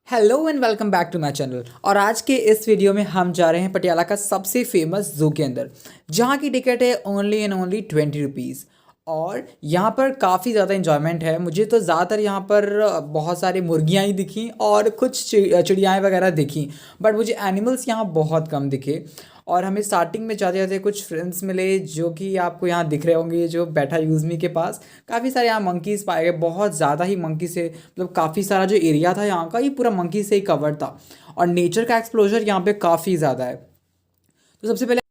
Hello and welcome back to my channel. और आज के इस वीडियो में हम जा रहे हैं पटियाला का सबसे फेमस जू के अंदर, जहाँ की टिकट है ओनली एंड ओनली 20 रुपीज़। और यहाँ पर काफ़ी ज़्यादा इन्जॉयमेंट है। मुझे तो ज़्यादातर यहाँ पर बहुत सारी मुर्गियाँ ही दिखी और कुछ चिड़ियाएँ वगैरह दिखी, बट मुझे एनिमल्स यहाँ बहुत कम दिखे। और हमें स्टार्टिंग में जाते जाते कुछ फ्रेंड्स मिले जो कि आपको यहाँ दिख रहे होंगे, ये जो बैठा यूज़मी के पास। काफ़ी सारे यहाँ मंकीज़ पाए गए, बहुत ज़्यादा ही मंकी से मतलब काफ़ी सारा जो एरिया था यहाँ का, ये पूरा मंकी से ही कवर था। और नेचर का एक्सप्लोजर यहाँ पे काफ़ी ज़्यादा है। तो सबसे पहले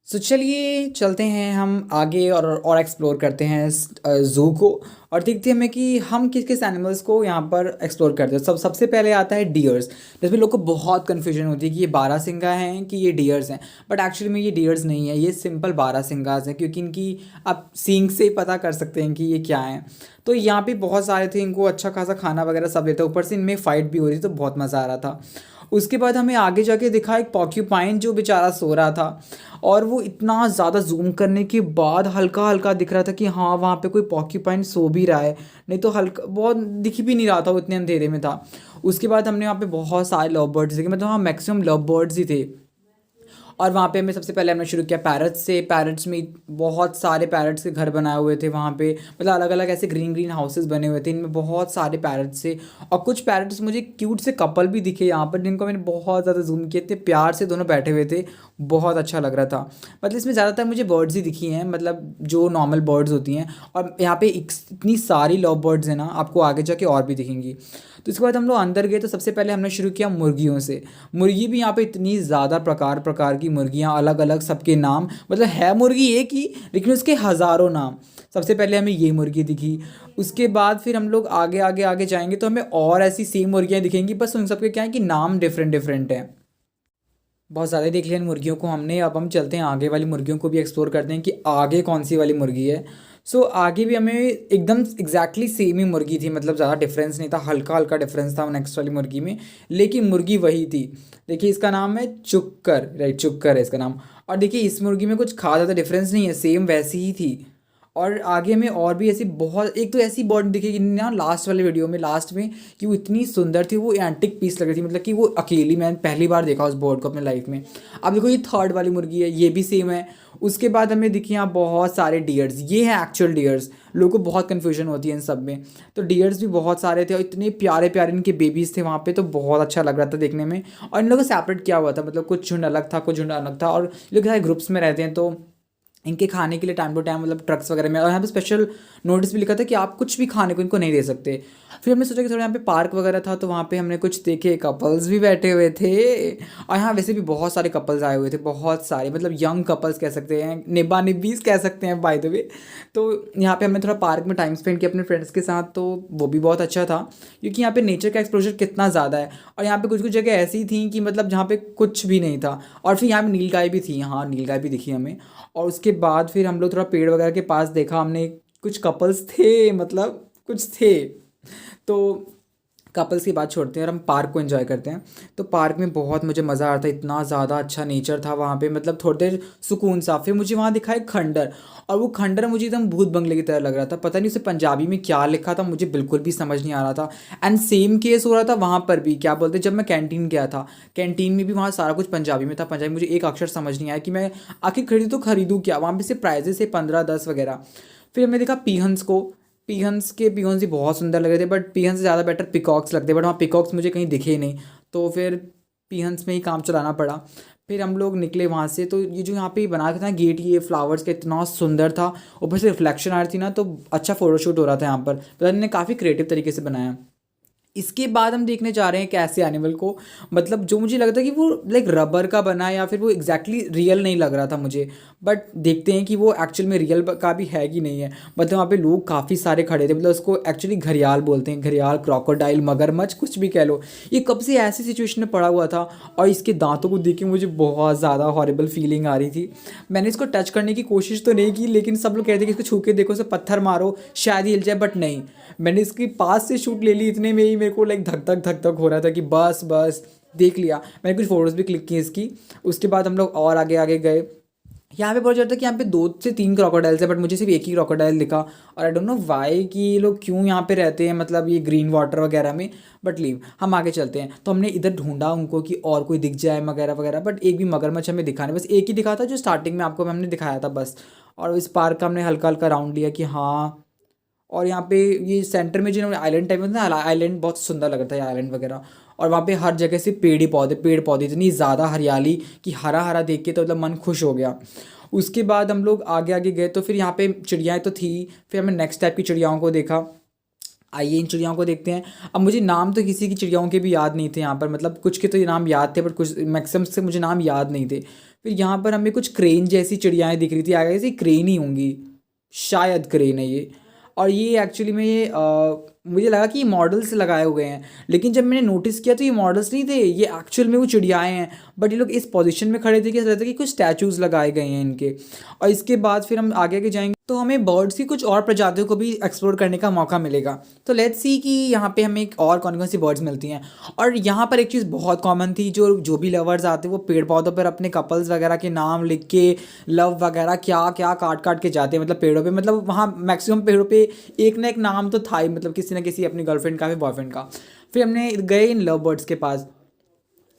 चलिए चलते हैं हम आगे और एक्सप्लोर करते हैं ज़ू को। और देखते हैं हमें कि हम किस किस एनिमल्स को यहाँ पर एक्सप्लोर करते हैं। सबसे पहले आता है डियर्स, जिसमें लोग को बहुत कन्फ्यूजन होती है कि ये बारहसिंगा हैं कि ये डियर्स हैं। बट एक्चुअली में ये डियर्स नहीं है, ये सिंपल बारहसिंगास हैं, क्योंकि इनकी आप सींग से ही पता कर सकते हैं कि ये क्या हैं। तो यहाँ पे बहुत सारे थे, इनको अच्छा खासा खाना वगैरह सब देते हैं, ऊपर से इनमें फ़ाइट भी हो रही थी, तो बहुत मज़ा आ रहा था। उसके बाद हमें आगे जाके दिखा एक पॉक्यूपाइन जो बेचारा सो रहा था, और वो इतना ज़्यादा जूम करने के बाद हल्का हल्का दिख रहा था कि हाँ वहाँ पे कोई पॉक्यूपाइन सो भी रहा है, नहीं तो हल्का बहुत दिख भी नहीं रहा था, वो इतने अंधेरे में था। उसके बाद हमने वहाँ पे बहुत सारे लव बर्ड्स देखे, मतलब वहाँ मैक्सिमम लव बर्ड्स ही थे। और वहाँ पे हमें सबसे पहले हमने शुरू किया पैरट्स से। पैरट्स में बहुत सारे पैरट्स के घर बनाए हुए थे वहाँ पे, मतलब अलग अलग ऐसे ग्रीन ग्रीन हाउसेस बने हुए थे, इनमें बहुत सारे पैरट्स थे। और कुछ पैरट्स मुझे क्यूट से कपल भी दिखे यहाँ पर, जिनको मैंने बहुत ज़्यादा जूम किए थे, प्यार से दोनों बैठे हुए थे, बहुत अच्छा लग रहा था। मतलब इसमें ज़्यादातर मुझे बर्ड्स ही दिखी हैं, मतलब जो नॉर्मल बर्ड्स होती हैं। और यहाँ पे इतनी सारी लव बर्ड्स हैं ना, आपको आगे जाके और भी दिखेंगी। तो इसके बाद हम लोग अंदर गए, तो सबसे पहले हमने शुरू किया मुर्गियों से। मुर्गी भी यहाँ पे इतनी ज़्यादा प्रकार प्रकार की मुर्गियाँ, अलग अलग सबके नाम, मतलब है मुर्गी एक ही लेकिन उसके हज़ारों नाम। सबसे पहले हमें ये मुर्गी दिखी। उसके बाद फिर हम लोग आगे आगे आगे जाएंगे तो हमें और ऐसी सेम मुर्गियाँ दिखेंगी, बस उन सबके क्या है कि नाम डिफरेंट डिफरेंट हैं। बहुत ज़्यादा देख लिया इन मुर्गियों को हमने, अब हम चलते हैं आगे वाली मुर्गियों को भी एक्सप्लोर करते हैं कि आगे कौन सी वाली मुर्गी है। आगे भी हमें एकदम एग्जैक्टली सेम ही मुर्गी थी, मतलब ज़्यादा डिफरेंस नहीं था, हल्का हल्का डिफरेंस था नेक्स्ट वाली मुर्गी में, लेकिन मुर्गी वही थी। देखिए इसका नाम है चुक्कर, राइट, चुक्कर है इसका नाम। और देखिए इस मुर्गी में कुछ खास ज़्यादा डिफरेंस नहीं है, सेम वैसी ही थी। और आगे में और भी ऐसी बहुत, एक तो ऐसी बर्ड दिखेगी ना लास्ट वाले वीडियो में, लास्ट में, कि वो इतनी सुंदर थी, वो एंटिक पीस लग रही थी, मतलब कि वो अकेली, मैंने पहली बार देखा उस बर्ड को अपने लाइफ में। अब देखो ये थर्ड वाली मुर्गी है, ये भी सेम है। उसके बाद हमें दिखे यहाँ बहुत सारे डियर्स, ये हैं एक्चुअल डियर्स। लोगों को बहुत कन्फ्यूजन होती है इन सब में। तो डियर्स भी बहुत सारे थे और इतने प्यारे प्यारे इनके बेबीज़ थे वहाँ पे, तो बहुत अच्छा लग रहा था देखने में। और इन लोगों को सेपरेट किया हुआ था, मतलब कुछ झुंड अलग था, कुछ झुंड अलग था। और ये लोग ग्रुप्स में रहते हैं, तो इनके खाने के लिए टाइम टू टाइम मतलब ट्रक्स वगैरह में, और यहाँ पे स्पेशल नोटिस भी लिखा था कि आप कुछ भी खाने को इनको नहीं दे सकते। फिर हमने सोचा कि थोड़ा यहाँ पे पार्क वगैरह था, तो वहाँ पे हमने कुछ देखे, कपल्स भी बैठे हुए थे। और यहाँ वैसे भी बहुत सारे कपल्स आए हुए थे, बहुत सारे, मतलब यंग कपल्स कह सकते हैं, निब्बा निब्बीज कह सकते हैं बाय द वे। तो यहाँ पे हमने थोड़ा पार्क में टाइम स्पेंड किया अपने फ्रेंड्स के साथ, तो वो भी बहुत अच्छा था, क्योंकि यहाँ पे नेचर का एक्सप्लोजर कितना ज़्यादा है। और यहाँ पे कुछ कुछ जगह ऐसी थी कि मतलब जहाँ पे कुछ भी नहीं था। और फिर यहाँ पे नीलगाय भी थी, हाँ नीलगाय भी दिखी हमें। और उसके बाद फिर हम लोग थोड़ा पेड़ वगैरह के पास देखा हमने, कुछ कपल्स थे, मतलब कुछ थे। तो कपल्स की बात छोड़ते हैं और हम पार्क को एंजॉय करते हैं। तो पार्क में बहुत मुझे मज़ा आ रहा था, इतना ज़्यादा अच्छा नेचर था वहाँ पे, मतलब थोड़ी देर सुकून सा। फिर मुझे वहाँ दिखा एक खंडर, और वो खंडर मुझे एकदम भूत बंगले की तरह लग रहा था। पता नहीं उसे पंजाबी में क्या लिखा था, मुझे बिल्कुल भी समझ नहीं आ रहा था। एंड सेम केस हो रहा था वहाँ पर भी, क्या बोलते, जब मैं कैंटीन गया था, कैंटीन में भी वहाँ सारा कुछ पंजाबी में था। पंजाबी मुझे एक अक्षर समझ नहीं आया कि मैं आखिर खरीदूँ तो खरीदूँ क्या। वहाँ पे से प्राइजेस है 15-10 वगैरह। फिर हमने देखा पीहंस को। पीहंस भी बहुत सुंदर लग रहे थे, बट पीहंस से ज़्यादा बेटर पिकॉक्स लगते, बट वहाँ पिकॉक्स मुझे कहीं दिखे ही नहीं। तो फिर पीहंस में ही काम चलाना पड़ा। फिर हम लोग निकले वहाँ से, तो ये जो यहाँ पे बना के था गेट, ये फ्लावर्स का इतना सुंदर था, ऊपर से रिफ्लेक्शन आ रही थी ना, तो अच्छा फोटोशूट हो रहा था यहाँ पर। तो इन्होंने काफ़ी क्रिएटिव तरीके से बनाया। इसके बाद हम देखने जा रहे हैं एक ऐसे एनिमल को, मतलब जो मुझे लगता है कि वो लाइक रबर का बना है, या फिर वो एग्जैक्टली रियल नहीं लग रहा था मुझे। बट देखते हैं कि वो एक्चुअल में रियल का भी है कि नहीं है। मतलब वहाँ पे लोग काफ़ी सारे खड़े थे, मतलब उसको एक्चुअली घड़ियाल बोलते हैं, घड़ियाल, क्रोकोडाइल, मगरमच्छ, कुछ भी कह लो। ये कब से ऐसी सिचुएशन में पड़ा हुआ था, और इसके दांतों को देख के मुझे बहुत ज़्यादा हॉरिबल फीलिंग आ रही थी। मैंने इसको टच करने की कोशिश तो नहीं की, लेकिन सब लोग कहते थे कि इसको छू के देखो, इसे पत्थर मारो शायद हिल जाए, बट नहीं, मैंने इसके पास से शूट ले ली, इतने में ही मेरे को लाइक धक धक हो रहा था कि बस बस देख लिया। मैंने कुछ फ़ोटोज़ भी क्लिक की इसकी। उसके बाद हम लोग और आगे आगे गए। यहाँ पे बोला जाता है कि यहाँ पे 2 से 3 क्रोकोडाइल्स है, बट मुझे सिर्फ एक ही क्रोकोडाइल दिखा। और आई डोंट नो वाई कि ये लोग क्यों यहाँ पे रहते हैं, मतलब ये ग्रीन वाटर वगैरह में। बट लीव, हम आगे चलते हैं। तो हमने इधर ढूंढा उनको कि और कोई दिख जाए वगैरह वगैरह, बट एक भी मगरमच्छ हमें दिखा नहीं। बस एक ही दिखा था जो स्टार्टिंग में आपको हमने दिखाया था बस। और इस पार्क का हमने हल्का हल्का राउंड लिया कि हाँ। और यहाँ पे ये सेंटर में जो आइलैंड टाइप में था ना, आइलैंड बहुत सुंदर लग रहा था ये आइलैंड वगैरह। और वहाँ पे हर जगह से पेड़ पौधे इतनी ज़्यादा हरियाली कि हरा हरा देख के तो मतलब मन खुश हो गया। उसके बाद हम लोग आगे आगे गए तो फिर यहाँ पे चिड़ियाएँ तो थी। फिर हमने नेक्स्ट टाइप की चिड़ियाओं को देखा। आइए इन चिड़ियाओं को देखते हैं। अब मुझे नाम तो किसी की चिड़ियाओं के भी याद नहीं थे यहाँ पर, मतलब कुछ के तो ये नाम याद थे बट कुछ मैक्सिमम से मुझे नाम याद नहीं थे। फिर यहाँ पर हमें कुछ क्रेन जैसी चिड़ियाएँ दिख रही थी, आगे से क्रेन ही होंगी, शायद क्रेन है ये। और ये एक्चुअली में ये मुझे लगा कि ये मॉडल्स लगाए हुए हैं, लेकिन जब मैंने नोटिस किया तो ये मॉडल्स नहीं थे, ये एक्चुअल में वो चिड़ियाएँ हैं। बट ये लोग इस पोजीशन में खड़े थे कि ऐसा लगता है कि कुछ स्टैचूज़ लगाए गए हैं इनके। और इसके बाद फिर हम आगे आगे जाएंगे तो हमें बर्ड्स की कुछ और प्रजातियों को भी एक्सप्लोर करने का मौका मिलेगा। तो लेट्स सी कि यहाँ पे हमें और कौन कौन सी बर्ड्स मिलती हैं। और यहाँ पर एक चीज़ बहुत कॉमन थी, जो जो भी लवर्स आते वो पेड़ पौधों पर अपने कपल्स वगैरह के नाम लिख के लव वगैरह क्या क्या काट काट के जाते हैं, मतलब पेड़ों पे, मतलब वहाँ मैक्सिमम पेड़ों पे एक ना एक नाम तो था ही, मतलब किसी ना किसी अपनी गर्लफ्रेंड का, फिर बॉयफ्रेंड का। फिर हमने गए इन लव बर्ड्स के पास।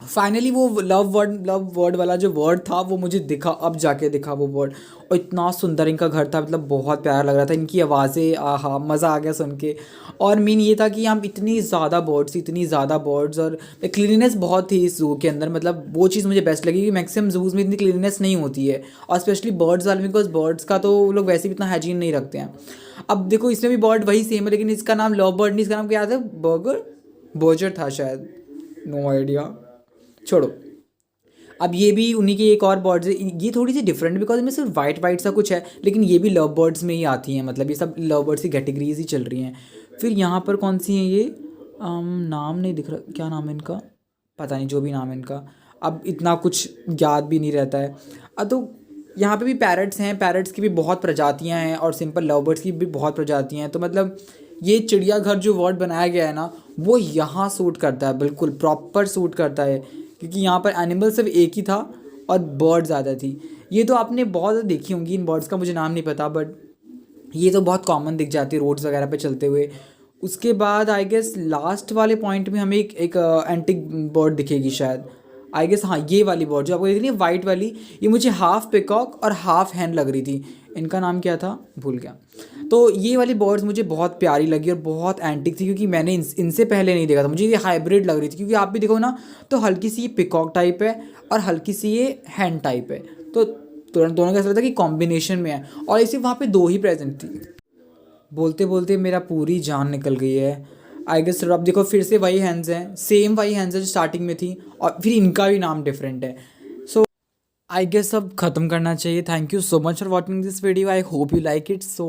फाइनली वो लव वर्ड वाला जो वर्ड था वो मुझे दिखा, अब जाके दिखा वो वर्ड। और इतना सुंदर इनका घर था, मतलब बहुत प्यारा लग रहा था, इनकी आवाज़ें, आहा मज़ा आ गया सुन के। और मेन ये था कि यहाँ इतनी ज़्यादा बर्ड्स, इतनी ज़्यादा बर्ड्स, और क्लीननेस बहुत थी इस जू के अंदर। मतलब वो चीज़ मुझे बेस्ट लगी कि मैक्सिमम जूज़ में इतनी क्लीननेस नहीं होती है, और स्पेशली बर्ड्स वाले में, बिकॉज बर्ड्स का तो वो लोग वैसे भी इतना हाइजीन नहीं रखते हैं। अब देखो इसमें भी बर्ड वही सेम है, लेकिन इसका नाम लव बर्ड नहीं, इसका नाम क्या था, बर्गर बोजर था शायद, नो आइडिया, छोड़ो। अब ये भी उन्हीं की एक और बर्ड्स है, ये थोड़ी सी डिफरेंट बिकॉज इनमें सिर्फ वाइट वाइट सा कुछ है, लेकिन ये भी लव बर्ड्स में ही आती हैं, मतलब ये सब लव बर्ड्स की कैटेगरीज ही चल रही हैं। फिर यहाँ पर कौन सी हैं ये, नाम नहीं दिख रहा, क्या नाम है इनका, पता नहीं, जो भी नाम है इनका अब इतना कुछ याद भी नहीं रहता है। अब तो यहाँ पे भी पैरट्स हैं, पैरट्स की भी बहुत प्रजातियाँ हैं, और सिंपल लव बर्ड्स की भी बहुत प्रजातियाँ हैं। तो मतलब ये चिड़ियाघर जो वर्ड बनाया गया है ना, वो यहाँ सूट करता है, बिल्कुल प्रॉपर सूट करता है, क्योंकि यहाँ पर एनिमल सिर्फ एक ही था और बर्ड ज़्यादा थी। ये तो आपने बहुत देखी होंगी, इन बर्ड्स का मुझे नाम नहीं पता, बट ये तो बहुत कॉमन दिख जाती है रोड्स वगैरह पे चलते हुए। उसके बाद आई गेस लास्ट वाले पॉइंट में हमें एक एंटिक बर्ड दिखेगी शायद, आई गेस, हाँ ये वाली बर्ड जो आपको दिख रही है वाइट वाली, ये मुझे हाफ पिकॉक और हाफ हैन लग रही थी। इनका नाम क्या था भूल गया। तो ये वाली बर्ड्स मुझे बहुत प्यारी लगी और बहुत एंटिक थी, क्योंकि मैंने इनसे पहले नहीं देखा था, मुझे ये हाइब्रिड लग रही थी। क्योंकि आप भी देखो ना, तो हल्की सी ये पिकॉक टाइप है और हल्की सी ये हैन टाइप है, तो तुरंत दोनों का ऐसा लगता है कि कॉम्बिनेशन में है। और इसी वहाँ पे 2 ही प्रेजेंट थी। बोलते बोलते मेरा पूरी जान निकल गई है, आई गेस। अब देखो फिर से वही हैंड्स हैं, सेम वही हैंड्स है जो स्टार्टिंग में थी, और फिर इनका भी नाम डिफरेंट है। सो आई गेस अब ख़त्म करना चाहिए। Thank you so much for watching this video, I hope you like it. So